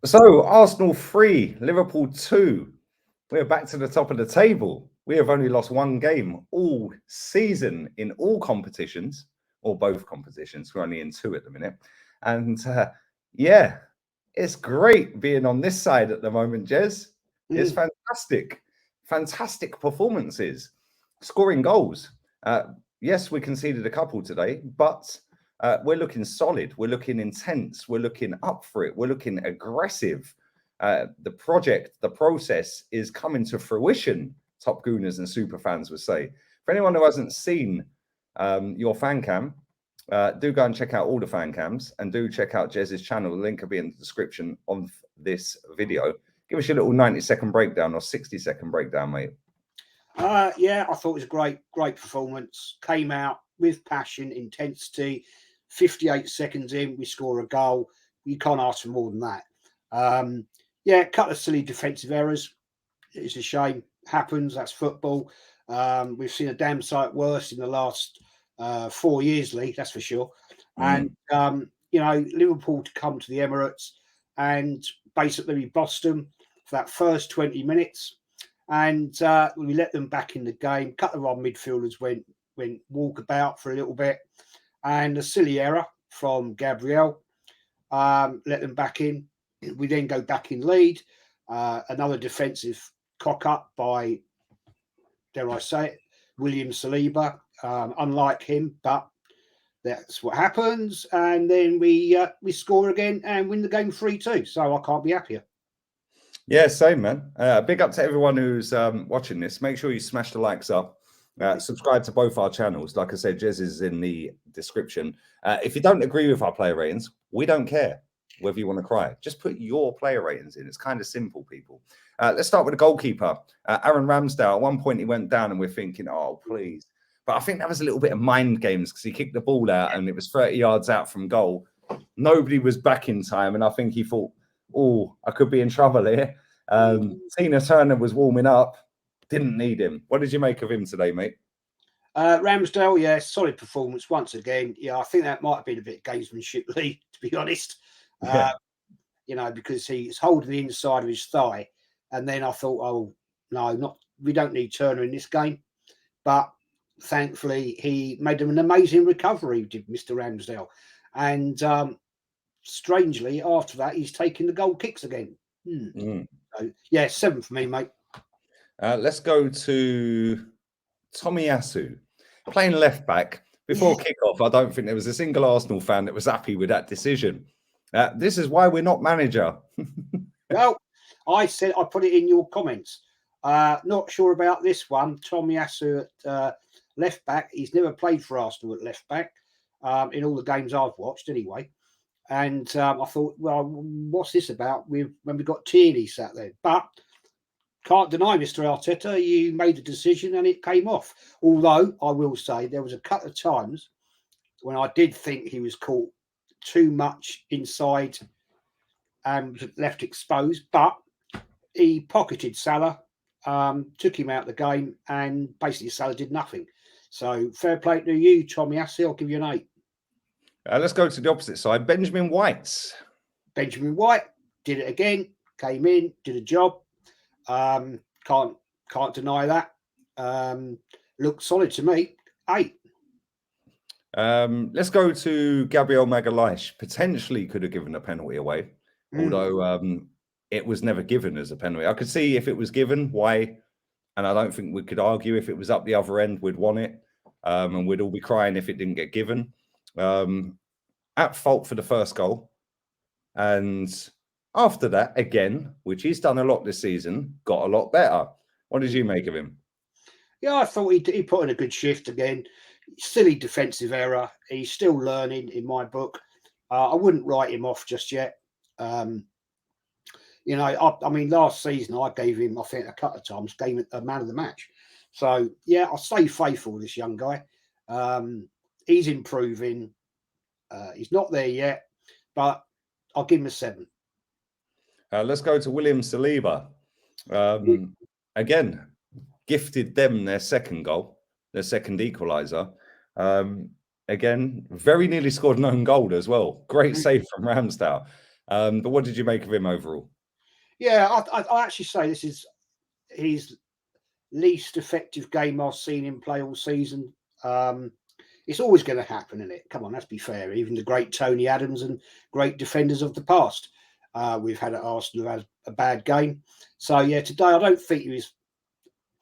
So Arsenal 3, Liverpool 2. We're back to the top of the table. We have only lost one game all season in all competitions, or both competitions. We're only in two at the minute. And yeah, it's great being on this side at the moment, Jez. It's fantastic. Fantastic performances. Scoring goals. Yes, we conceded a couple today, but we're looking solid. We're looking intense. We're looking up for it. We're looking aggressive. The project, the process is coming to fruition, Top Gooners and super fans would say. For anyone who hasn't seen your fan cam, do go and check out all the fan cams and do check out JEZ'S channel. The link will be in the description of this video. Give us your little 90-second breakdown or 60-second breakdown, mate. Yeah, I thought it was a great performance. Came out with passion, intensity. 58 seconds in, we score a goal. You can't ask for more than that. Yeah, a couple of silly defensive errors. It's a shame. Happens. That's football. We've seen a damn sight worse in the last 4 years, Lee, that's for sure. And, you know, Liverpool to come to the Emirates and basically we bossed them for that first 20 minutes. And we let them back in the game. A couple of our midfielders went walkabout for a little bit. And a silly error from Gabrielle let them back in. We then go back in lead. Another defensive cock up by, dare I say it, William Saliba. Unlike him, but that's what happens. And then we score again and win the game 3-2. So I can't be happier. Yeah, same, man. Big up to everyone who's watching this. Make sure you smash the likes up. Subscribe to both our channels. Like I said, JEZ'S is in the description. If you don't agree with our player ratings, we don't care whether you want to cry. Just put your player ratings in. It's kind of simple, people. Let's start with the goalkeeper. Aaron Ramsdale. At one point, he went down and we're thinking, oh, please. But I think that was a little bit of mind games because he kicked the ball out and it was 30 yards out from goal. Nobody was back in time. And I think he thought, oh, I could be in trouble here. Tina Turner was warming up. Didn't need him. What did you make of him today, mate? Ramsdale, yeah, solid performance once again. Yeah, I think that might have been a bit of gamesmanship, Lee, to be honest. Yeah. You know, because he's holding the inside of his thigh. And then I thought, oh, no, we don't need Turner in this game. But thankfully, he made an amazing recovery, did Mr. Ramsdale. And strangely, after that, he's taking the goal kicks again. So, yeah, 7 for me, mate. Let's go to Tomiyasu, playing left back. Before kickoff, I don't think there was a single Arsenal fan that was happy with that decision. This is why we're not manager. Well, I put it in your comments. Not sure about this one. Tomiyasu at left back. He's never played for Arsenal at left back in all the games I've watched, anyway. And I thought, well, what's this about? When we got Tierney sat there, but. Can't deny, Mr. Arteta, you made a decision and it came off. Although I will say there was a couple of times when I did think he was caught too much inside and left exposed, but he pocketed Salah, took him out of the game, and basically Salah did nothing. So fair play to you, Tomiyasu. I'll give you an 8. Let's go to the opposite side. Benjamin White. Benjamin White did it again, came in, did a job. Can't deny that. Looked solid to me. 8. Let's go to Gabrielle Martinelli. Potentially could have given a penalty away, although it was never given as a penalty. I could see if it was given, why, and I don't think we could argue if it was up the other end, we'd want it, and we'd all be crying if it didn't get given. At fault for the first goal, and after that, again, which he's done a lot this season, got a lot better. What did you make of him? Yeah, I thought he put in a good shift again. Silly defensive error. He's still learning in my book. I wouldn't write him off just yet. You know, I mean, last season I gave him, I think, a couple of times, gave him a man of the match. So, yeah, I'll stay faithful with this young guy. He's improving. He's not there yet, but I'll give him a 7. Let's go to William Saliba. Again, gifted them their second goal, their second equaliser. Again, very nearly scored an own goal as well. Great save from Ramsdale. But what did you make of him overall? Yeah, I actually say this is his least effective game I've seen him play all season. It's always going to happen, isn't it? Come on, let's be fair. Even the great Tony Adams and great defenders of the past, we've had at Arsenal had a bad game. So yeah, today I don't think he was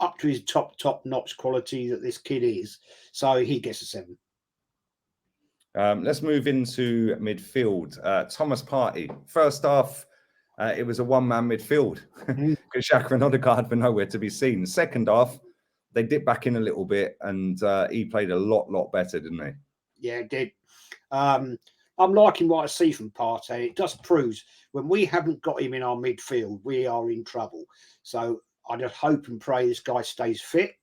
up to his top notch quality that this kid is. So he gets a 7. Let's move into midfield. Thomas Partey. First half, it was a one-man midfield because Xhaka and Odegaard were nowhere to be seen. Second half, they dipped back in a little bit, and he played a lot better, didn't he? Yeah, it did. I'm liking what I see from Partey. It just proves when we haven't got him in our midfield, we are in trouble. So I just hope and pray this guy stays fit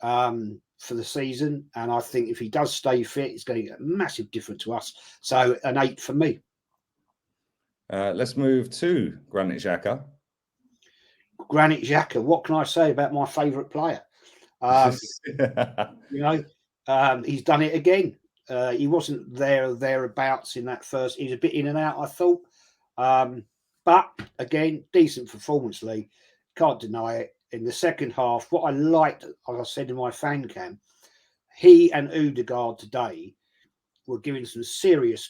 for the season. And I think if he does stay fit, it's going to get a massive difference to us. So an 8 for me. Let's move to Granit Xhaka. Granit Xhaka, what can I say about my favourite player? He's done it again. He wasn't thereabouts in that first. He was a bit in and out, I thought. But again, decent performance, Lee. Can't deny it. In the second half, what I liked, as I said in my fan cam, he and Odegaard today were giving some serious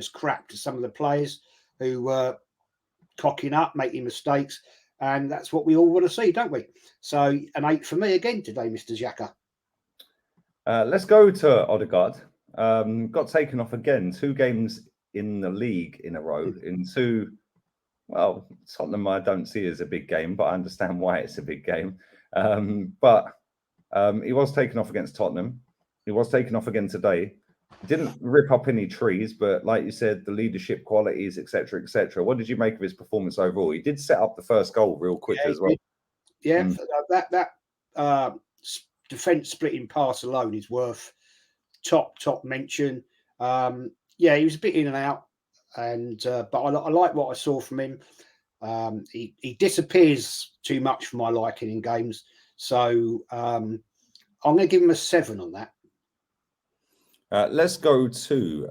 crap to some of the players who were cocking up, making mistakes. And that's what we all want to see, don't we? So an 8 for me again today, Mr. Xhaka. Let's go to Odegaard. Got taken off again. 2 games in the league in a row. In 2, well, Tottenham I don't see as a big game, but I understand why it's a big game. But he was taken off against Tottenham. He was taken off again today. Didn't rip up any trees, but like you said, the leadership qualities, etc., etc. What did you make of his performance overall? He did set up the first goal real quick as well. Yeah, that defence splitting pass alone is worth top mention. Yeah, he was a bit in and out, and but I like what I saw from him. He disappears too much for my liking in games, so I'm going to give him a 7 on that. Let's go to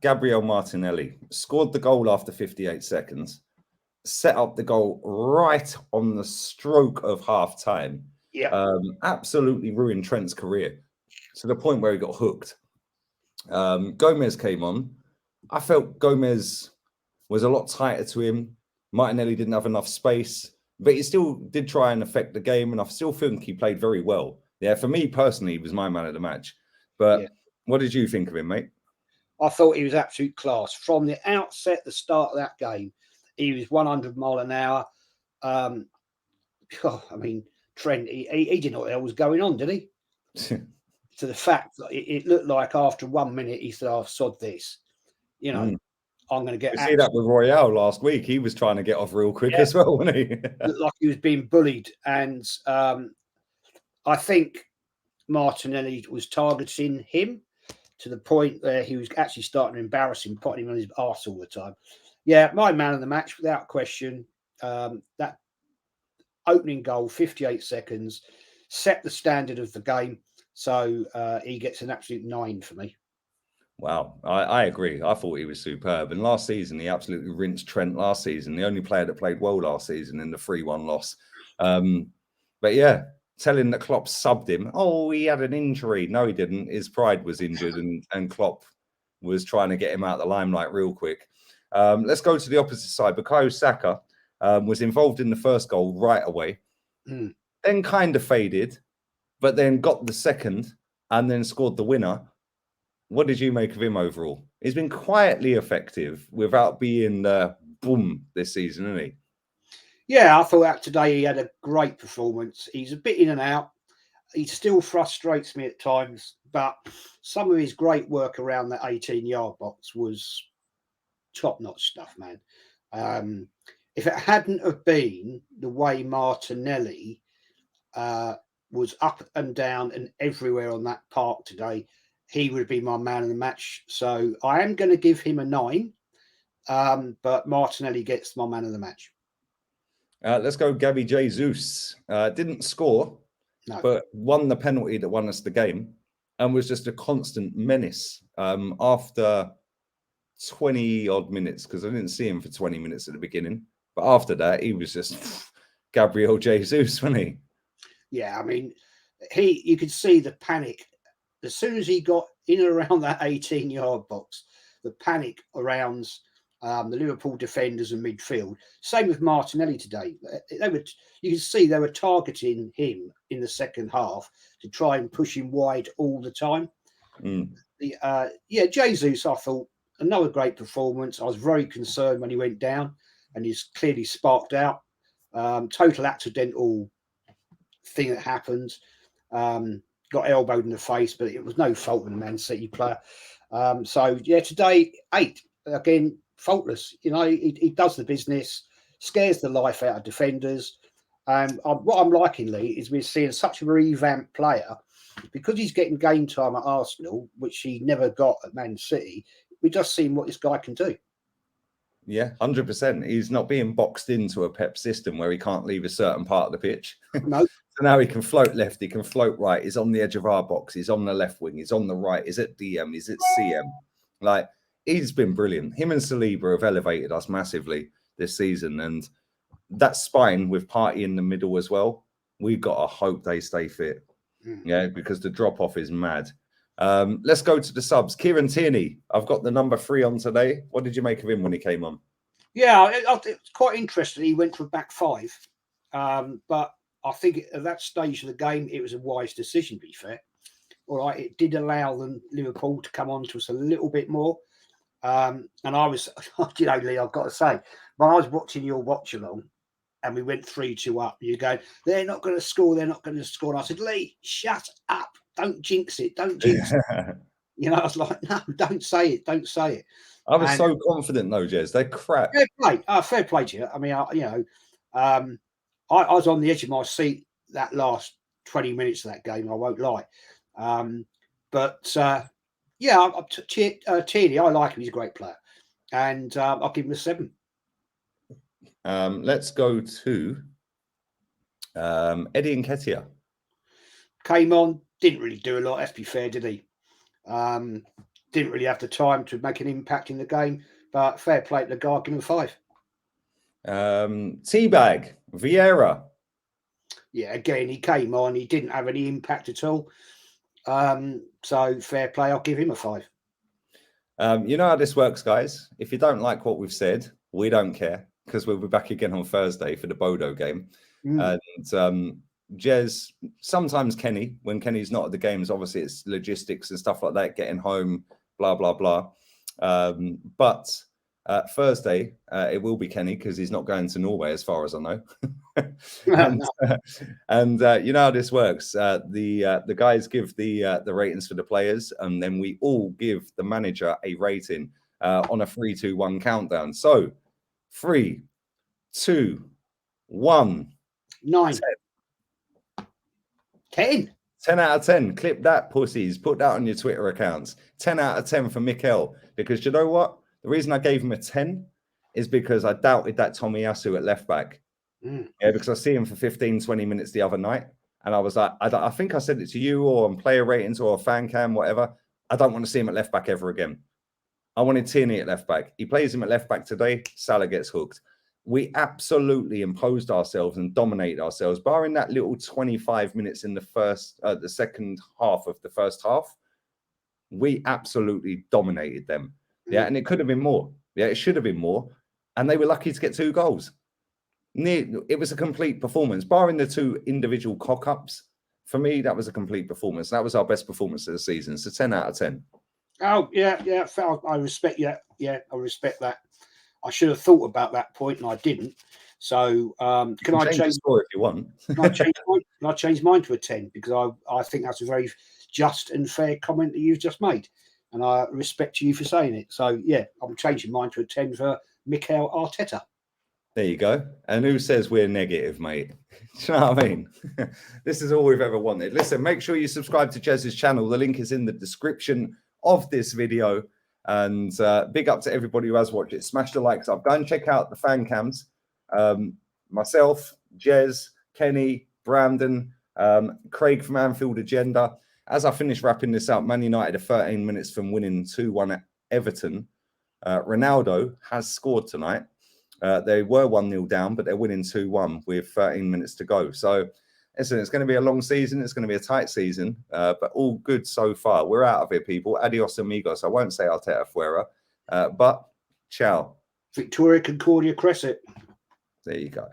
Gabrielle Martinelli. Scored the goal after 58 seconds. Set up the goal right on the stroke of half time. Yeah. Absolutely ruined Trent's career to the point where he got hooked. Gomez came on. I felt Gomez was a lot tighter to him. Martinelli didn't have enough space, but he still did try and affect the game, and I still think he played very well. Yeah, for me personally, he was my man of the match. But what did you think of him, mate? I thought he was absolute class. From the outset, the start of that game, he was 100 mile an hour. I mean, Trent, he didn't know what the hell was going on, did he? To the fact that it looked like after 1 minute, he said, "Oh, sod this. You know, I'm going to get..." You see that with Royale last week. He was trying to get off real quick as well, wasn't he? Looked like he was being bullied. And I think Martinelli was targeting him to the point where he was actually starting to embarrass him, putting him on his arse all the time. Yeah, my man of the match, without question. That opening goal, 58 seconds, set the standard of the game. So he gets an absolute 9 for me. Wow, I agree. I thought he was superb. And last season, he absolutely rinsed Trent last season. The only player that played well last season in the 3-1 loss. But yeah, telling that Klopp subbed him. Oh, he had an injury. No, he didn't. His pride was injured, and Klopp was trying to get him out of the limelight real quick. Let's go to the opposite side. Bukayo Saka was involved in the first goal right away, then kind of faded, but then got the second and then scored the winner. What did you make of him overall? He's been quietly effective without being boom this season, isn't he? Yeah, I thought that today he had a great performance. He's a bit in and out. He still frustrates me at times, but some of his great work around that 18-yard box was top-notch stuff, man. If it hadn't have been the way Martinelli was up and down and everywhere on that park today, he would have been my man of the match. So I am going to give him a 9, but Martinelli gets my man of the match. Let's go Gabby Jesus. Didn't score, but won the penalty that won us the game and was just a constant menace. After 20 odd minutes because I didn't see him for 20 minutes at the beginning. But after that, he was just Gabrielle Jesus, wasn't he? Yeah, I mean, you could see the panic as soon as he got in and around that 18-yard box. The panic around the Liverpool defenders and midfield. Same with Martinelli today. You can see they were targeting him in the second half to try and push him wide all the time. Jesus, I thought, another great performance. I was very concerned when he went down, and he's clearly sparked out. Total accidental thing that happened. Got elbowed in the face, but it was no fault of the Man City player. Today 8 again, faultless. He does the business, scares the life out of defenders. And what I'm liking, Lee, is we're seeing such a revamped player because he's getting game time at Arsenal, which he never got at Man City. We're just seeing what this guy can do. Yeah, 100%. He's not being boxed into a Pep system where he can't leave a certain part of the pitch. No. So now he can float left, he can float right. He's on the edge of our box. He's on the left wing. He's on the right. He's at DM. He's at CM. Like, he's been brilliant. Him and Saliba have elevated us massively this season. And that spine with Partey in the middle as well, we've got to hope they stay fit. Yeah, because the drop-off is mad. Let's go to the subs. Kieran Tierney, I've got the number 3 on today. What did you make of him when he came on? Yeah, it's quite interesting. He went for a back 5. But I think at that stage of the game, it was a wise decision, to be fair. All right, it did allow them, Liverpool, to come on to us a little bit more. And I was, Lee, I've got to say, when I was watching your watch-along, and we went 3-2 up, you go, they're not going to score, they're not going to score. And I said, Lee, shut up. Don't jinx it. Don't jinx it. I was like, no, don't say it. Don't say it. I was so confident, though, Jez. They're crap. Fair play. Fair play to you. I mean, I was on the edge of my seat that last 20 minutes of that game. I won't lie. Tierney, I like him. He's a great player. And I'll give him a 7. Let's go to Eddie Nketiah. Came on, didn't really do a lot, let's be fair, did he? Didn't really have the time to make an impact in the game, but fair play to the guy, give him a 5. Teabag, Vieira. Yeah, again, he came on, he didn't have any impact at all. So fair play, I'll give him a 5. You know how this works, guys. If you don't like what we've said, we don't care, because we'll be back again on Thursday for the Bodo game. And Jez, sometimes Kenny, when Kenny's not at the games, obviously it's logistics and stuff like that, getting home, blah, blah, blah. But Thursday, it will be Kenny because he's not going to Norway, as far as I know. and you know how this works. The guys give the ratings for the players, and then we all give the manager a rating on a 3, 2, 1 countdown. So 3, 2, 1. 9. 10. 10 out of 10. Clip that, pussies. Put that on your Twitter accounts. 10 out of 10 for Mikel. Because you know what? The reason I gave him a 10 is because I doubted that Tomiyasu at left back. Yeah, because I see him for 15, 20 minutes the other night. And I was like, I think I said it to you or on player ratings or fan cam, whatever. I don't want to see him at left back ever again. I wanted Tierney at left back. He plays him at left back today. Salah gets hooked. We absolutely imposed ourselves and dominated ourselves, barring that little 25 minutes in the second half of the first half. We absolutely dominated them. Yeah, and it could have been more. Yeah, it should have been more. And they were lucky to get 2 goals. It was a complete performance, barring the 2 individual cock-ups. For me, that was a complete performance. That was our best performance of the season. So 10 out of 10. Oh, yeah. I respect you. Yeah, I respect that. I should have thought about that point, and I didn't. So can I change the score if you want? Can I change mine to a 10? Because I think that's a very just and fair comment that you've just made. And I respect you for saying it. So, yeah, I'm changing mine to a 10 for Mikel Arteta. There you go. And who says we're negative, mate? Do you know what I mean? This is all we've ever wanted. Listen, make sure you subscribe to JEZ'S channel. The link is in the description of this video. And big up to everybody who has watched it. Smash the likes up. Go and check out the fan cams. Myself, Jez, Kenny, Brandon, Craig from Anfield Agenda. As I finish wrapping this up, Man United are 13 minutes from winning 2-1 at Everton. Ronaldo has scored tonight. They were 1-0 down, but they're winning 2-1 with 13 minutes to go. So, listen, it's going to be a long season. It's going to be a tight season, but all good so far. We're out of here, people. Adios, amigos. I won't say Arteta fuera, but ciao. Victoria Concordia Crescent. There you go.